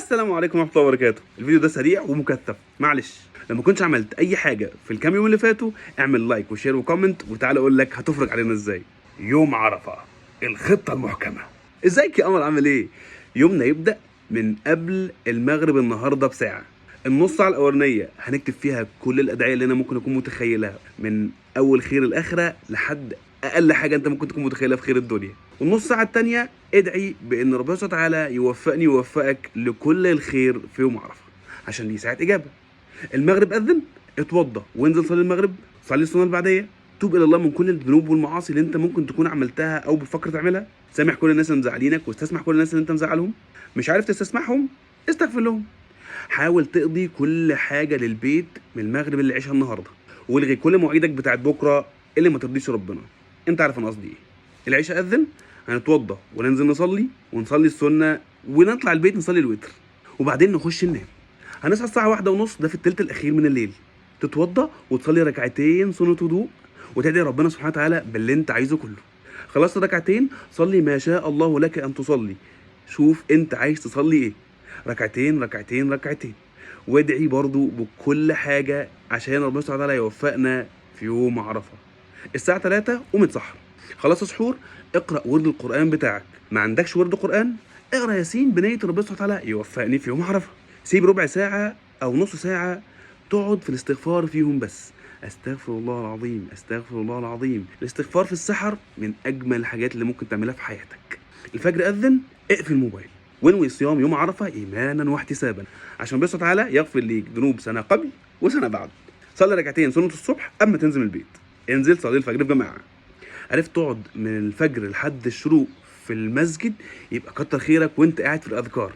السلام عليكم ورحمه الله وبركاته. الفيديو ده سريع ومكثف، معلش لما كنتش عملت اي حاجه في الكام يوم اللي فاتوا اعمل لايك وشير وكومنت وتعال اقول لك هتفرج علينا ازاي. يوم عرفه، الخطه المحكمه. ازيك يا قمر، عامل ايه؟ يومنا يبدا من قبل المغرب النهارده بساعه. النص ساعه الاولانيه هنكتب فيها كل الادعيه اللي انا ممكن اكون متخيلها، من اول خير الاخره لحد اقل حاجه انت ممكن تكون متخيلها في خير الدنيا. والنص ساعه الثانيه ادعي بان ربنا سبحانه وتعالى يوفقني ويوفقك لكل الخير في يوم عرفه، عشان دي ساعه اجابه. المغرب اذن، اتوضى وانزل صلي المغرب، صلي السنه البعديه، توب الى الله من كل الذنوب والمعاصي اللي انت ممكن تكون عملتها او بتفكر تعملها. سامح كل الناس اللي مزعلينك واستسمح كل الناس اللي انت مزعلهم. مش عارف تستسمحهم، استغفر لهم. حاول تقضي كل حاجه للبيت من المغرب للعشاء النهارده، والغي كل مواعيدك بتاعت بكره اللي ما ترضيش ربنا. انت عارف انا قصدي ايه. العشاء اذن، هنتوضى وننزل نصلي ونصلي السنه ونطلع البيت نصلي الوتر، وبعدين نخش ننام. هنصحى الساعه 1:30، ده في الثلث الاخير من الليل. تتوضى وتصلي ركعتين سنه وضوء وتدعي ربنا سبحانه وتعالى باللي انت عايزه كله. خلصت ركعتين، صلي ما شاء الله لك ان تصلي. شوف انت عايز تصلي ايه، ركعتين ركعتين ركعتين، وادعي برضو بكل حاجه عشان ربنا سبحانه وتعالى يوفقنا في يوم عرفه. الساعه 3 قوم اتسحر، خلاص سحور، اقرا ورد القران بتاعك. ما عندكش ورد قران، اقرا ياسين بنيه ربنا سبحانه وتعالى يوفقني في يوم عرفه. سيب ربع ساعه او نص ساعه تقعد في الاستغفار فيهم بس. استغفر الله العظيم، استغفر الله العظيم. الاستغفار في السحر من اجمل الحاجات اللي ممكن تعملها في حياتك. الفجر اذن، اقفل الموبايل وانوي صيام يوم عرفه ايمانا واحتسابا، عشان ربنا سبحانه وتعالى يغفر ليك ذنوب سنه قبل وسنه بعد. صلي ركعتين سنه الصبح قبل ما تنزل من البيت، انزل صلي الفجر في جماعه. عرفت تقعد من الفجر لحد الشروق في المسجد يبقى كتر خيرك وانت قاعد في الاذكار.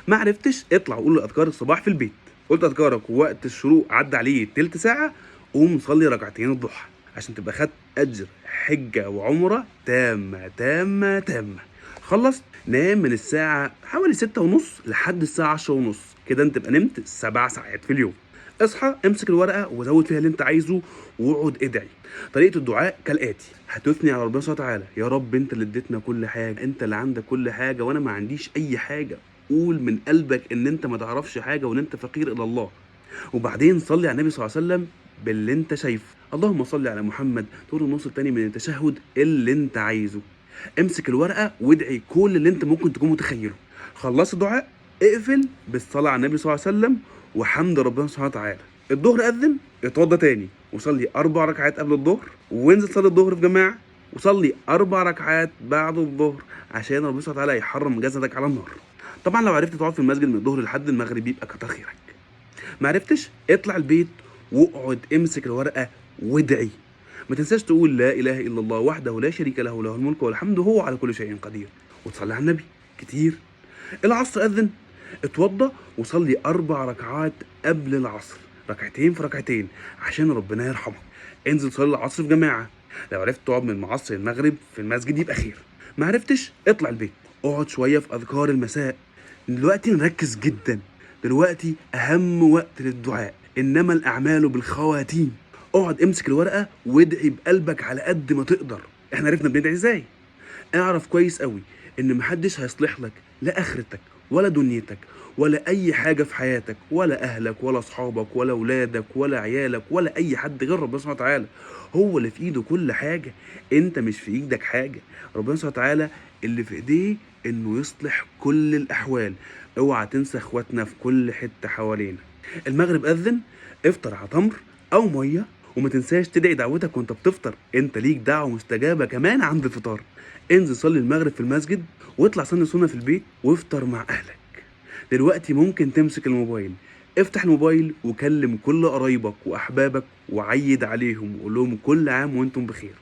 ما عرفتش اطلع وقول اذكار الصباح في البيت. قلت اذكارك ووقت الشروق عدى عليه تلت ساعه، قوم صلي ركعتين الضحى عشان تبقى خدت اجر حجه وعمره تامه تامه تامه. خلص نام من الساعه حوالي 6:30 لحد الساعه 10:30، كده انت تبقى نمت 7 ساعات في اليوم. اصحى امسك الورقه وزود فيها اللي انت عايزه واقعد ادعي. طريقه الدعاء كالاتي: هتثني على ربنا سبحانه وتعالى، يا رب انت اللي اديتنا كل حاجه، انت اللي عندك كل حاجه وانا ما عنديش اي حاجه. قول من قلبك ان انت ما تعرفش حاجه وان انت فقير الى الله. وبعدين صلي على النبي صلى الله عليه وسلم باللي انت شايفه، اللهم صل على محمد. تقول النص الثاني من التشهد اللي انت عايزه. امسك الورقه وادعي كل اللي انت ممكن تكون متخيله. خلصت الدعاء، اقفل بالصلاه على النبي صلى الله عليه وسلم وحمد ربنا سبحانه وتعالى. الظهر اذن، اتوضى تاني وصلي 4 ركعات قبل الظهر، وانزل صلي الظهر في جماعه، وصلي 4 ركعات بعد الظهر عشان ربنا سبحانه وتعالى يحرم جسدك على النار. طبعا لو عرفت تقعد في المسجد من الظهر لحد المغرب يبقى كتر خيرك. ما عرفتش اطلع البيت واقعد امسك الورقه وادعي. ما تنساش تقول لا اله الا الله وحده لا شريك له، له الملك والحمد وهو على كل شيء قدير، وتصلي على النبي كتير. العصر اذن، اتوضى وصلي 4 ركعات قبل العصر، ركعتين في ركعتين عشان ربنا يرحمك. انزل صلي العصر في جماعه. لو عرفت تقعد من العصر المغرب في المسجد يبقى خير. ما عرفتش اطلع البيت، اقعد شويه في اذكار المساء. دلوقتي نركز جدا، دلوقتي اهم وقت للدعاء، انما الاعمال بالخواتيم. اقعد امسك الورقه وادعي بقلبك على قد ما تقدر. احنا عرفنا بندعي ازاي. اعرف كويس قوي ان محدش هيصلح لك لا اخرتك ولا دنيتك ولا اي حاجه في حياتك، ولا اهلك ولا اصحابك ولا اولادك ولا عيالك ولا اي حد غير ربنا سبحانه وتعالى. هو اللي في ايده كل حاجه، انت مش في ايدك حاجه. ربنا سبحانه وتعالى اللي في ايديه انه يصلح كل الاحوال. اوعى تنسى اخواتنا في كل حته حوالينا. المغرب اذن، افطر على تمر او ميه، وما تنساش تدعي دعوتك وانت بتفطر، انت ليك دعوه مستجابه كمان عند الفطار. انزل صلي المغرب في المسجد واطلع صلي السنه في البيت وافطر مع اهلك. دلوقتي ممكن تمسك الموبايل، افتح الموبايل وكلم كل قرايبك واحبابك وعيد عليهم وقول لهم كل عام وانتم بخير.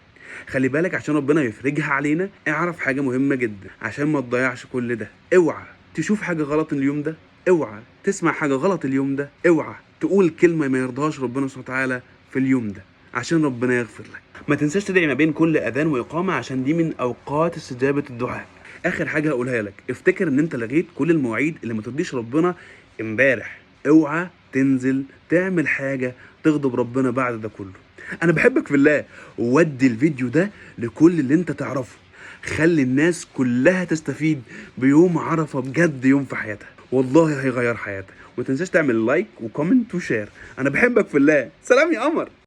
خلي بالك عشان ربنا يفرجها علينا، اعرف حاجه مهمه جدا عشان ما تضيعش كل ده. اوعى تشوف حاجه غلط اليوم ده، اوعى تسمع حاجه غلط اليوم ده، اوعى تقول كلمه ما يرضاهاش ربنا سبحانه وتعالى في اليوم ده عشان ربنا يغفر لك. ما تنساش تدعي ما بين كل اذان واقامه عشان دي من اوقات استجابه الدعاء. اخر حاجه هقولها لك، افتكر ان انت لغيت كل المواعيد اللي ما ترضيش ربنا امبارح. اوعى تنزل تعمل حاجه تغضب ربنا بعد ده كله. انا بحبك في الله، وودي الفيديو ده لكل اللي انت تعرفه. خلي الناس كلها تستفيد بيوم عرفه بجد، يوم في حياتها. والله هيغير حياتك. وما تنساش تعمل لايك وكومنت وشير. انا بحبك في الله. سلام يا قمر.